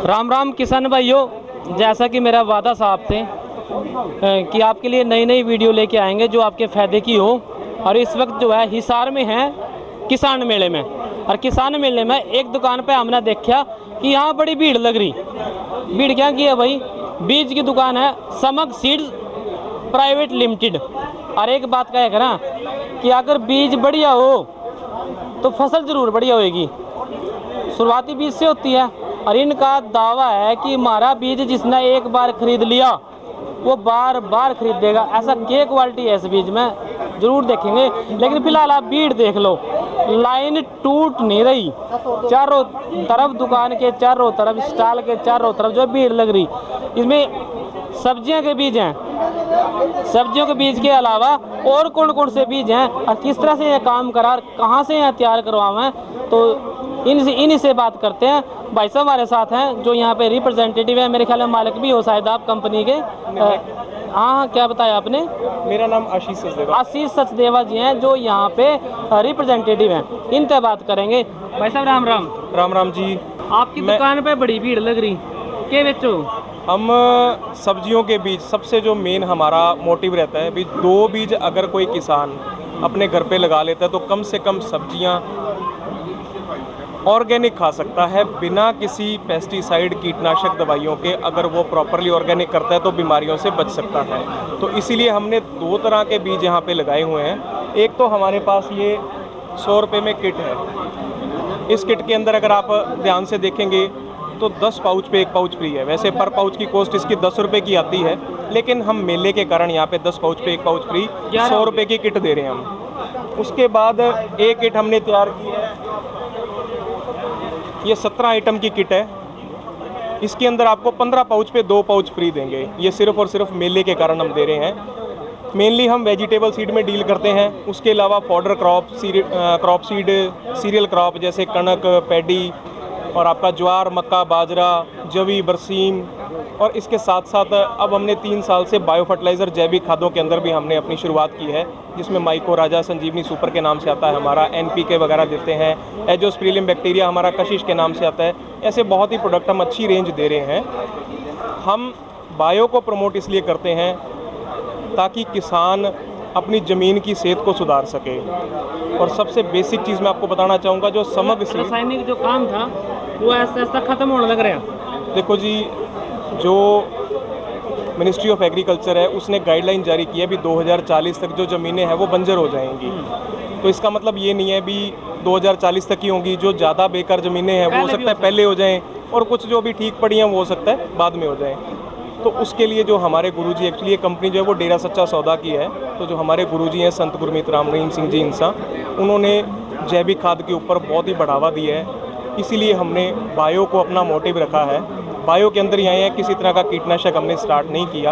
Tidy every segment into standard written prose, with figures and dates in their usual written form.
राम राम किसान भाइयों, जैसा कि मेरा वादा साहब थे कि आपके लिए नई नई वीडियो लेके आएंगे जो आपके फ़ायदे की हो। और इस वक्त जो है हिसार में है किसान मेले में, और किसान मेले में एक दुकान पे हमने देखा कि यहाँ बड़ी भीड़ लग रही। भीड़ क्या की है भाई, बीज की दुकान है समक सीड्स प्राइवेट लिमिटेड। और एक बात कहे करा कि अगर बीज बढ़िया हो तो फसल ज़रूर बढ़िया होएगी। शुरुआती बीज से होती है और इनका दावा है कि हमारा बीज जिसने एक बार खरीद लिया वो बार बार खरीदेगा। ऐसा क्या क्वालिटी है इस बीज में, ज़रूर देखेंगे। लेकिन फिलहाल आप भीड़ देख लो, लाइन टूट नहीं रही। चारों तरफ दुकान के चारों तरफ, स्टॉल के चारों तरफ जो भीड़ लग रही। इसमें सब्जियों के बीज हैं, सब्जियों के बीज के अलावा और कौन कौन से बीज हैं और किस तरह से यह काम करा, कहाँ से यह तैयार करवाएं, तो इन्हीं से बात करते हैं। भाई साहब हमारे साथ हैं जो यहाँ पे रिप्रेजेंटेटिव है, मेरे ख्याल में मालिक भी हो शायद आप कंपनी के। हाँ, क्या बताया आपने? मेरा नाम आशीष सचदेवा। आशीष सचदेवा जी हैं जो यहाँ पे रिप्रेजेंटेटिव हैं, इनसे बात करेंगे। भाई साहब राम राम। राम राम जी। आपकी दुकान पे बड़ी भीड़ लग रही, क्या बेचो? हम सब्जियों के बीज, सबसे जो मेन हमारा मोटिव रहता है भी, दो बीज अगर कोई किसान अपने घर पे लगा लेता है तो कम से कम सब्जियां ऑर्गेनिक खा सकता है बिना किसी पेस्टिसाइड कीटनाशक दवाइयों के। अगर वो प्रॉपरली ऑर्गेनिक करता है तो बीमारियों से बच सकता है। तो इसीलिए हमने दो तरह के बीज यहाँ पे लगाए हुए हैं। एक तो हमारे पास ये 100 रुपये में किट है। इस किट के अंदर अगर आप ध्यान से देखेंगे तो 10 पाउच पे 1 पाउच फ्री है। वैसे पर पाउच की कॉस्ट इसकी 10 रुपये की आती है, लेकिन हम मेले के कारण यहाँ पे 10 पाउच पे 1 पाउच फ्री 100 रुपये की किट दे रहे हैं हम। उसके बाद एक किट हमने तैयार की है, ये 17 आइटम की किट है। इसके अंदर आपको 15 पाउच पे 2 पाउच फ्री देंगे। ये सिर्फ और सिर्फ मेले के कारण हम दे रहे हैं। मेनली हम वेजिटेबल सीड में डील करते हैं। उसके अलावा fodder crop seed, cereal crop जैसे कणक, पैडी और आपका ज्वार, मक्का, बाजरा, जवी, बरसीम। और इसके साथ साथ अब हमने 3 साल से बायो फर्टिलाइज़र, जैविक खादों के अंदर भी हमने अपनी शुरुआत की है, जिसमें माइको राजा, संजीवनी सुपर के नाम से आता है हमारा, NPK वगैरह देते हैं, एजोस्पिरिलम बैक्टीरिया हमारा कशिश के नाम से आता है। ऐसे बहुत ही प्रोडक्ट हम अच्छी रेंज दे रहे हैं। हम बायो को प्रमोट इसलिए करते हैं ताकि किसान अपनी ज़मीन की सेहत को सुधार सके। और सबसे बेसिक चीज़ मैं आपको बताना चाहूँगा, जो समग्र सीड, रासायनिक जो काम था वो ऐसा ऐसा ख़त्म होने लग रहा है। देखो जी, जो मिनिस्ट्री ऑफ एग्रीकल्चर है उसने गाइडलाइन जारी की है भी 2040 तक जो ज़मीनें हैं वो बंजर हो जाएंगी। तो इसका मतलब ये नहीं है भी 2040 तक ही होंगी। जो ज़्यादा बेकार ज़मीनें हैं वो हो सकता है पहले हो जाएं, और कुछ जो भी ठीक पड़ी हैं वो हो सकता है बाद में हो जाएं। तो उसके लिए जो हमारे गुरुजी, एक्चुअली ये कंपनी जो है वो डेरा सच्चा सौदा की है। तो जो हमारे गुरुजी हैं संत गुरमीत राम रहीम सिंह जी इंसा, उन्होंने जैविक खाद के ऊपर बहुत ही बढ़ावा दिया है। इसीलिए हमने बायो को अपना मोटिव रखा है। बायो के अंदर ही आए हैं, किसी तरह का कीटनाशक हमने स्टार्ट नहीं किया।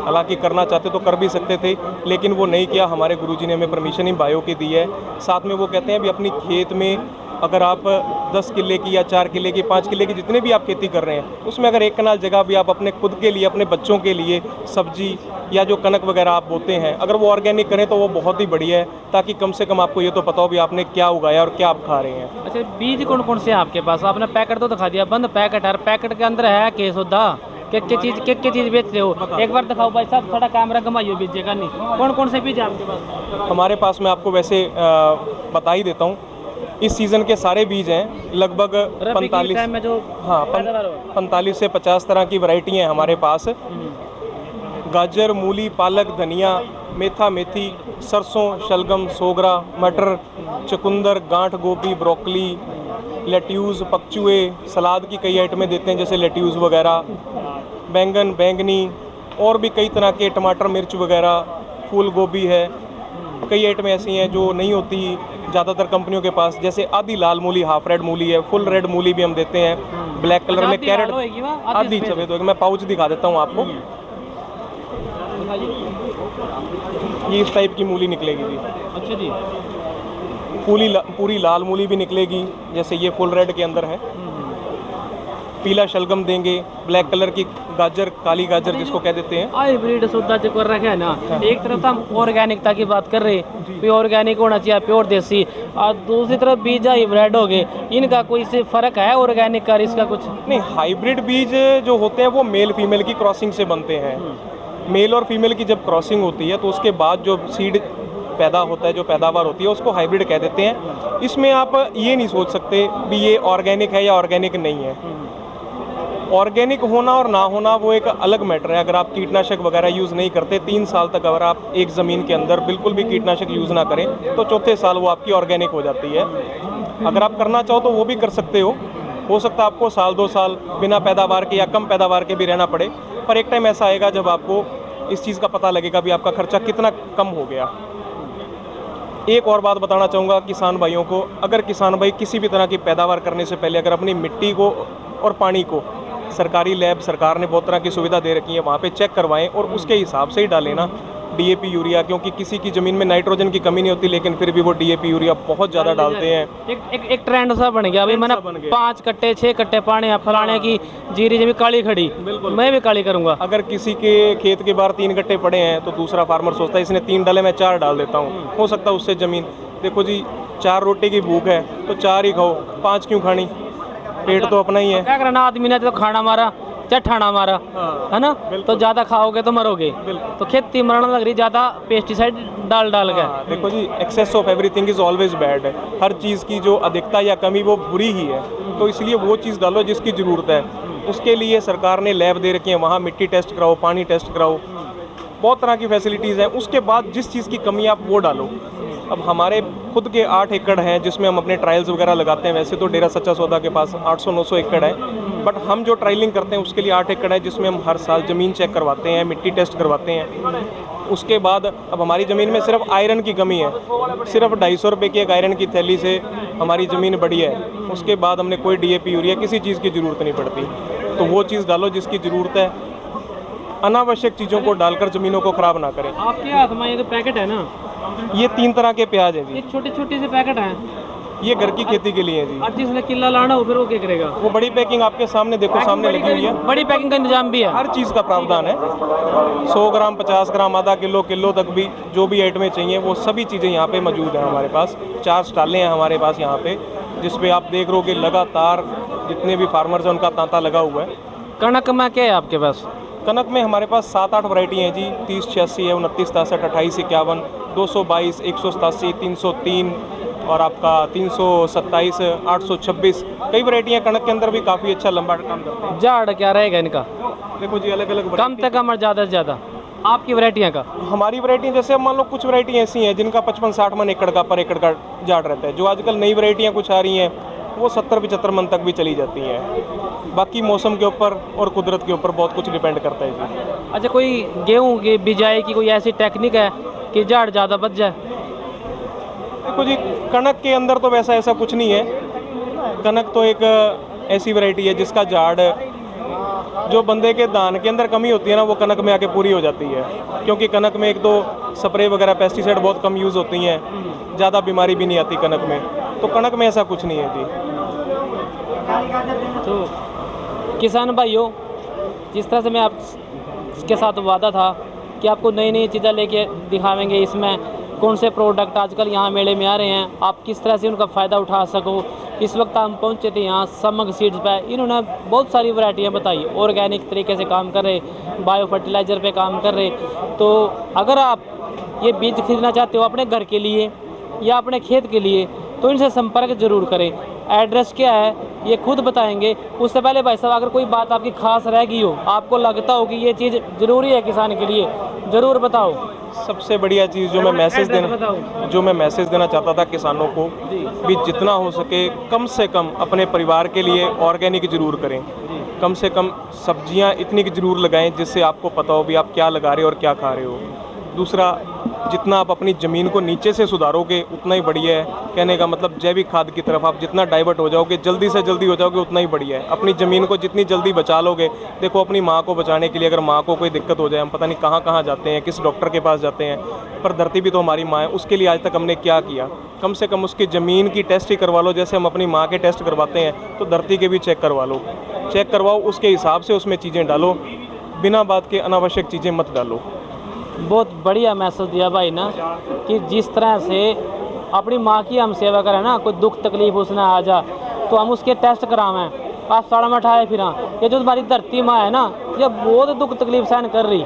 हालांकि करना चाहते तो कर भी सकते थे, लेकिन वो नहीं किया। हमारे गुरुजी ने हमें परमिशन ही बायो की दी है। साथ में वो कहते हैं भी अपनी खेत में अगर आप 10 किले की या 4 किले की, 5 किले की, जितने भी आप खेती कर रहे हैं, उसमें अगर 1 कनाल जगह भी आप अपने खुद के लिए, अपने बच्चों के लिए सब्जी या जो कनक वगैरह आप बोते हैं, अगर वो ऑर्गेनिक करें तो वो बहुत ही बढ़िया है। ताकि कम से कम आपको ये तो पता हो भी आपने क्या उगाया और क्या आप खा रहे हैं। अच्छा, बीज कौन कौन से हैं आपके पास? आपने पैकेट तो दिखा दिया, बंद पैकेट है। पैकेट के अंदर है के सुधा क्या चीज़ बेचते हो? एक बार दिखाओ भाई साहब, थोड़ा कैमरा घुमाइए बीज का। नहीं, कौन कौन से बीज है आपके पास? हमारे पास, मैं आपको वैसे बता ही देता हूँ, इस सीज़न के सारे बीज हैं लगभग 45 से 50 तरह की वैरायटी हैं हमारे पास। गाजर, मूली, पालक, धनिया, मेथा, मेथी, सरसों, शलगम, सोगरा, मटर, चुकंदर, गांठ गोभी, ब्रोकली, लेट्यूज़, पकचुए, सलाद की कई आइटमें देते हैं जैसे लेट्यूज़ वगैरह, बैंगन, बैंगनी, और भी कई तरह के, टमाटर, मिर्च वगैरह, फूल गोभी है। कई आइटमें ऐसी हैं जो नहीं होती ज़्यादातर कंपनियों के पास, जैसे आधी लाल मूली, हाफ रेड मूली है, फुल रेड मूली भी हम देते हैं, ब्लैक कलर में कैरेट, आधी सफ़ेद होगी। मैं पाउच दिखा देता हूँ आपको। ये इस टाइप की मूली निकलेगी जी। अच्छा जी। पूरी लाल मूली भी निकलेगी, जैसे ये फुल रेड के अंदर है। पीला शलगम देंगे, ब्लैक कलर की गाजर, काली गाजर जिसको कह देते हैं। हाइब्रिड सौदा जो कर रखा है ना, एक तरफ तो हम ऑर्गेनिकता की बात कर रहे हैं, भी ऑर्गेनिक होना चाहिए, प्योर देसी, और दूसरी तरफ बीज हाइब्रिड हो गए, इनका कोई से फर्क है ऑर्गेनिक का, इसका कुछ नहीं, हाइब्रिड बीज जो होते हैं वो मेल फीमेल की क्रॉसिंग से बनते हैं। मेल और फीमेल की जब क्रॉसिंग होती है तो उसके बाद जो सीड पैदा होता है, जो पैदावार होती है, उसको हाइब्रिड कह देते हैं। इसमें आप ये नहीं सोच सकते भी ये ऑर्गेनिक है या ऑर्गेनिक नहीं है। ऑर्गेनिक होना और ना होना वो एक अलग मैटर है। अगर आप कीटनाशक वगैरह यूज़ नहीं करते, 3 साल तक अगर आप एक ज़मीन के अंदर बिल्कुल भी कीटनाशक यूज़ ना करें तो चौथे साल वो आपकी ऑर्गेनिक हो जाती है। अगर आप करना चाहो तो वो भी कर सकते हो सकता है आपको साल 2 साल बिना पैदावार के या कम पैदावार के भी रहना पड़े, पर एक टाइम ऐसा आएगा जब आपको इस चीज़ का पता लगेगा भी आपका खर्चा कितना कम हो गया। एक और बात बताना चाहूँगा किसान भाइयों को, अगर किसान भाई किसी भी तरह की पैदावार करने से पहले अगर अपनी मिट्टी को और पानी को सरकारी लैब, सरकार ने बहुत तरह की सुविधा दे रखी है, वहाँ पे चेक करवाएं और उसके हिसाब से ही डालें ना डीएपी यूरिया, क्योंकि किसी की ज़मीन में नाइट्रोजन की कमी नहीं होती लेकिन फिर भी वो डीएपी यूरिया बहुत ज़्यादा डालते हैं। एक ट्रेंड सा बन गया, अभी मैंने 5 कट्टे 6 कट्टे पाने हैं, फलाने की जीरी जमी काली खड़ी, मैं भी काली करूँगा। अगर किसी के खेत के बाहर 3 कट्टे पड़े हैं तो दूसरा फार्मर सोचता है इसने 3 डाले, मैं 4 डाल देता हूँ, हो सकता है उससे ज़मीन, देखो जी 4 रोटी की भूख है तो 4 ही खाओ, 5 क्यों खानी, पेट तो अपना ही है। क्या करना, आदमी ने तो खाना मारा चाहे ठाना मारा, है ना, तो ज़्यादा खाओगे तो मरोगे, तो खेती मरने लग रही ज़्यादा पेस्टिसाइड डाल के। देखो जी, excess of everything is always bad. हर चीज़ की जो अधिकता या कमी वो बुरी ही है, तो इसलिए वो चीज़ डालो जिसकी ज़रूरत है। उसके लिए सरकार ने लैब दे रखी है, वहाँ मिट्टी टेस्ट कराओ, पानी टेस्ट कराओ, बहुत तरह की फैसिलिटीज़ हैं। उसके बाद जिस चीज़ की कमी है आप वो डालो। अब हमारे खुद के 8 एकड़ हैं जिसमें हम अपने ट्रायल्स वगैरह लगाते हैं। वैसे तो डेरा सच्चा सौदा के पास 800-900 एकड़ है, बट हम जो ट्रायलिंग करते हैं उसके लिए 8 एकड़ है जिसमें हम हर साल ज़मीन चेक करवाते हैं, मिट्टी टेस्ट करवाते हैं। उसके बाद अब हमारी ज़मीन में सिर्फ आयरन की कमी है, सिर्फ 250 रुपये की एक आयरन की थैली से हमारी ज़मीन बढ़ी है। उसके बाद हमने कोई डीएपी यूरिया किसी चीज़ की ज़रूरत नहीं पड़ती, तो वो चीज़ डालो जिसकी ज़रूरत है। अनावश्यक चीज़ों को डालकर ज़मीनों को ख़राब ना करें। आपके हाथ में ये तो पैकेट है ना, ये 3 तरह के प्याज हैं जी, ये छोटे छोटे से पैकेट हैं, ये घर की खेती के लिए है जी। और जिसने किला लाना हो फिर वो क्या करेगा? वो बड़ी पैकिंग आपके सामने देखो, सामने लगी हुई है, बड़ी पैकिंग का इंतजाम भी है, हर चीज़ का प्रावधान है। 100 ग्राम, 50 ग्राम, आधा किलो, किलो तक भी जो भी आइटमें चाहिए वो सभी चीज़ें यहाँ पे मौजूद हैं हमारे पास। 4 स्टालें हैं हमारे पास यहाँ पे, जिसपे आप देख रहे हो कि लगातार जितने भी फार्मर्स हैं उनका तांता लगा हुआ है। कणक में क्या है आपके पास? कनक में हमारे पास 7-8 वैरायटी हैं जी। 3086 है, 29 63, 28 51, 222, 187, 303 और आपका 327, 826, कई वैरायटियाँ कनक के अंदर भी काफ़ी अच्छा लंबा काम करते हैं। झाड़ क्या रहेगा इनका? देखो जी, अलग अलग कम से कम और ज़्यादा से ज़्यादा आपकी वैरायटियाँ का? हमारी वैरायटी जैसे मान लो कुछ वैरायटी ऐसी हैं जिनका 55-60 मन एकड़ का पर एकड़ का झाड़ रहता है। जो आजकल नई वैरायटियाँ कुछ आ रही हैं वो 70-75 मन तक भी चली जाती हैं। बाकी मौसम के ऊपर और कुदरत के ऊपर बहुत कुछ डिपेंड करता है जी। अच्छा, कोई गेहूँ की बिजाई की कोई ऐसी टेक्निक है कि झाड़ ज़्यादा बच जाए? देखो जी, कनक के अंदर तो वैसा ऐसा कुछ नहीं है। कनक तो एक ऐसी वैरायटी है जिसका झाड़, जो बंदे के दान के अंदर कमी होती है ना, वो कनक में आके पूरी हो जाती है। क्योंकि कनक में एक तो स्प्रे वगैरह पेस्टिसाइड बहुत कम यूज़ होती हैं, ज़्यादा बीमारी भी नहीं आती कनक में, तो कनक में ऐसा कुछ नहीं है जी। तो किसान भाइयों, जिस तरह से मैं आपके साथ वादा था कि आपको नई नई चीज़ें लेके दिखावेंगे, इसमें कौन से प्रोडक्ट आजकल यहाँ मेले में आ रहे हैं, आप किस तरह से उनका फ़ायदा उठा सको। इस वक्त हम पहुँचे थे यहाँ समग सीड्स पे, इन्होंने बहुत सारी वैरायटियाँ बताई, ऑर्गेनिक तरीके से काम कर रहे, बायो फर्टिलाइज़र पे काम कर रहे। तो अगर आप ये बीज खरीदना चाहते हो अपने घर के लिए या अपने खेत के लिए तो इनसे संपर्क ज़रूर करें। एड्रेस क्या है ये खुद बताएंगे। उससे पहले भाई साहब, अगर कोई बात आपकी खास रह गई हो, आपको लगता हो कि ये चीज़ ज़रूरी है किसान के लिए, ज़रूर बताओ। सबसे बढ़िया चीज़ जो मैं मैसेज देना चाहता था किसानों को, भी जितना हो सके कम से कम अपने परिवार के लिए ऑर्गेनिक ज़रूर करें। कम से कम सब्जियां इतनी की ज़रूर लगाएं जिससे आपको पता हो भी आप क्या लगा रहे हो और क्या खा रहे हो। दूसरा, जितना आप अपनी ज़मीन को नीचे से सुधारोगे उतना ही बढ़िया है। कहने का मतलब जैविक खाद की तरफ आप जितना डाइवर्ट हो जाओगे, जल्दी से जल्दी हो जाओगे, उतना ही बढ़िया है। अपनी ज़मीन को जितनी जल्दी बचा लोगे, देखो अपनी माँ को बचाने के लिए अगर माँ को कोई दिक्कत हो जाए, हम पता नहीं कहाँ कहाँ जाते हैं, किस डॉक्टर के पास जाते हैं, पर धरती भी तो हमारी माँ है। उसके लिए आज तक हमने क्या किया? कम से कम उसकी ज़मीन की टेस्ट ही करवा लो, जैसे हम अपनी माँ के टेस्ट करवाते हैं, तो धरती के भी चेक करवा लो। चेक करवाओ, उसके हिसाब से उसमें चीज़ें डालो, बिना बात के अनावश्यक चीज़ें मत डालो। बहुत बढ़िया मैसेज दिया भाई ना, कि जिस तरह से अपनी माँ की हम सेवा करें ना, कोई दुख तकलीफ उसने आ जा तो हम उसके टेस्ट करावें, आप साड़ा में उठाए फिर ये जो तुम्हारी धरती माँ है ना, ये बहुत दुख तकलीफ सहन कर रही,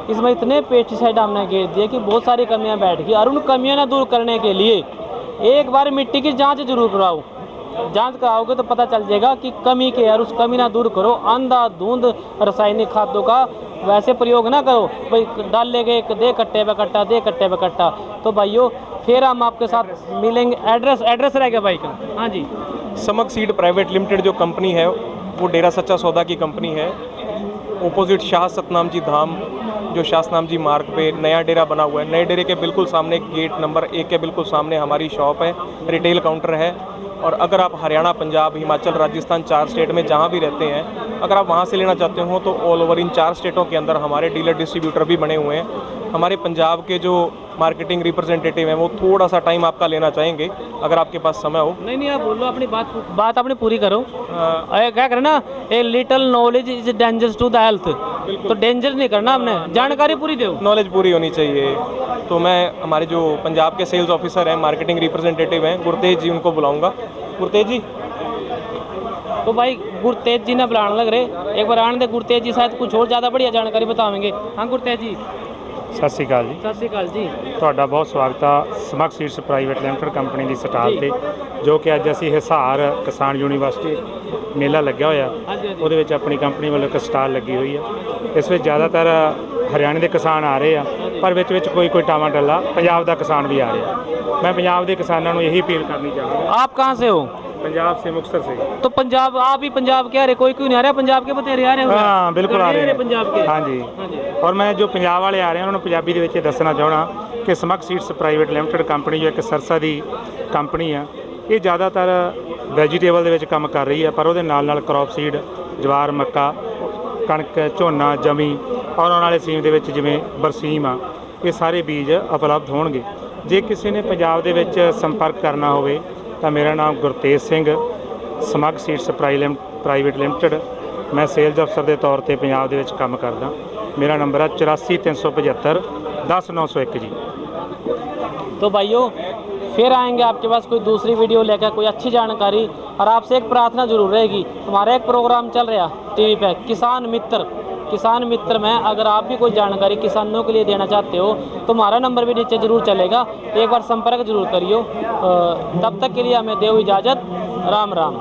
इसमें इतने पेस्टिसाइड हमने घेर दिए कि बहुत सारी कमियां बैठ गई। और उन कमियों ने दूर करने के लिए एक बार मिट्टी की जांच जरूर कराओ। जांच कराओगे तो पता चल जाएगा कि कमी के, और उस कमी ना दूर करो। अंधाधुंध रासायनिक खाद्यों का वैसे प्रयोग ना करो, भाई डाल ले गए दे कट्टे पे कट्टा, दे कट्टे पे कट्टा। तो भाइयों फिर हम आपके साथ मिलेंगे। एड्रेस रह गया भाई का। हाँ जी। समक सीड प्राइवेट लिमिटेड जो कंपनी है वो डेरा सच्चा सौदा की कंपनी है। ऑपोजिट शाह सतनाम जी धाम, जो शासनाम जी मार्ग पे नया डेरा बना हुआ है, नए डेरे के बिल्कुल सामने गेट नंबर 1 के बिल्कुल सामने हमारी शॉप है, रिटेल काउंटर है। और अगर आप हरियाणा, पंजाब, हिमाचल, राजस्थान 4 स्टेट में जहाँ भी रहते हैं, अगर आप वहाँ से लेना चाहते हो तो ऑल ओवर इन 4 स्टेटों के अंदर हमारे डीलर डिस्ट्रीब्यूटर भी बने हुए हैं। हमारे पंजाब के जो मार्केटिंग रिप्रेजेंटेटिव हैं वो थोड़ा सा टाइम आपका लेना चाहेंगे, अगर आपके पास समय हो। नहीं आप बोलो, अपनी बात अपनी पूरी करो। क्या करना, a little knowledge is dangerous to the health. तो डेंजर नहीं करना, हमने जानकारी पूरी दो, नॉलेज पूरी होनी चाहिए। तो मैं हमारे जो पंजाब के सेल्स ऑफिसर हैं, मार्केटिंग रिप्रेजेंटेटिव हैं, गुरतेज जी, उनको बुलाऊंगा। गुरतेज जी। तो भाई गुरतेज जी ने बुलाने लग रहे, एक बार आने दे। गुरतेज जी शायद कुछ और ज़्यादा बढ़िया जानकारी बतावेंगे। हाँ गुरतेज जी। ਸਤਿ ਸ਼੍ਰੀ ਅਕਾਲ ਜੀ। ਸਤਿ ਸ਼੍ਰੀ ਅਕਾਲ ਜੀ। ਤੁਹਾਡਾ ਬਹੁਤ ਸਵਾਗਤ ਆ ਸਮਕ ਸੀਡਸ ਪ੍ਰਾਈਵੇਟ ਲਿਮਟਿਡ ਕੰਪਨੀ ਦੀ ਸਟਾਲ ਤੇ, ਜੋ ਕਿ ਅੱਜ ਅਸੀਂ ਹਿਸਾਰ ਕਿਸਾਨ ਯੂਨੀਵਰਸਿਟੀ ਮੇਲਾ ਲੱਗਿਆ ਹੋਇਆ, ਉਹਦੇ ਵਿੱਚ ਆਪਣੀ ਕੰਪਨੀ ਵੱਲੋਂ ਇੱਕ ਸਟਾਲ ਲੱਗੀ ਹੋਈ ਆ। ਇਸ ਵਿੱਚ ਜ਼ਿਆਦਾਤਰ ਹਰਿਆਣੇ ਦੇ ਕਿਸਾਨ ਆ ਰਹੇ ਆ, ਪਰ ਵਿੱਚ ਵਿੱਚ ਕੋਈ ਟਾਵਾਂ ਟੱਲਾ ਪੰਜਾਬ ਦਾ ਕਿਸਾਨ ਵੀ ਆ ਰਿਹਾ। ਮੈਂ ਪੰਜਾਬ ਦੇ ਕਿਸਾਨਾਂ ਨੂੰ ਇਹੀ ਅਪੀਲ ਕਰਨੀ ਚਾਹੁੰਦਾ। आप कहाँ से हो? पंजाब से, मुक्तसर से। तो पंजाब, आप ही पंजाब के आ रहे, कोई क्यों नहीं आ रहा? पंजाब के बतेरे आ रहे हो? हाँ बिल्कुल आ रहे हैं पंजाब के। हाँ जी। और मैं जो पंजाब वाले आ रहे हैं उन्होंने पंजाबी ਦੇ ਵਿੱਚ ਦੱਸਣਾ ਚਾਹਣਾ ਕਿ ਸਮਕ ਸੀਡਸ ਪ੍ਰਾਈਵੇਟ ਲਿਮਟਿਡ ਕੰਪਨੀ ਜੋ ਇੱਕ ਸਰਸਾ ਦੀ ਕੰਪਨੀ ਆ, ਇਹ ਜ਼ਿਆਦਾਤਰ ਵੈਜੀਟੇਬਲ ਦੇ ਵਿੱਚ ਕੰਮ ਕਰ ਰਹੀ ਹੈ, ਪਰ ਉਹਦੇ ਨਾਲ ਨਾਲ ਕ੍ਰੌਪ ਸੀਡ, ਜਵਾਰ, ਮੱਕਾ, ਕਣਕ, ਝੋਨਾ, ਜਮੀ ਔਰ ਆਉਣ ਵਾਲੇ ਸੀਮ ਦੇ ਵਿੱਚ ਜਿਵੇਂ ਬਰਸੀਮ ਆ, ਇਹ ਸਾਰੇ ਬੀਜ ਉਪਲਬਧ ਹੋਣਗੇ। ਜੇ ਕਿਸੇ ਨੇ ਪੰਜਾਬ ਦੇ ਵਿੱਚ ਸੰਪਰਕ ਕਰਨਾ ਹੋਵੇ ਤਾਂ ਮੇਰਾ ਨਾਮ Gurtej Singh, Samak seeds private limited, मैं सेल्स अफसर के तौर पर पंजाब ਦੇ ਵਿੱਚ ਕੰਮ ਕਰਦਾ। मेरा नंबर है 84 375 10 901 जी। तो भाइयों फिर आएंगे आपके पास कोई दूसरी वीडियो लेकर, कोई अच्छी जानकारी। और आपसे एक प्रार्थना जरूर रहेगी, हमारा एक प्रोग्राम चल रहा टीवी पे, किसान मित्र। किसान मित्र में अगर आप भी कोई जानकारी किसानों के लिए देना चाहते हो तो हमारा नंबर भी नीचे ज़रूर चलेगा, एक बार संपर्क जरूर करियो। तब तक के लिए हमें देव इजाज़त। राम राम।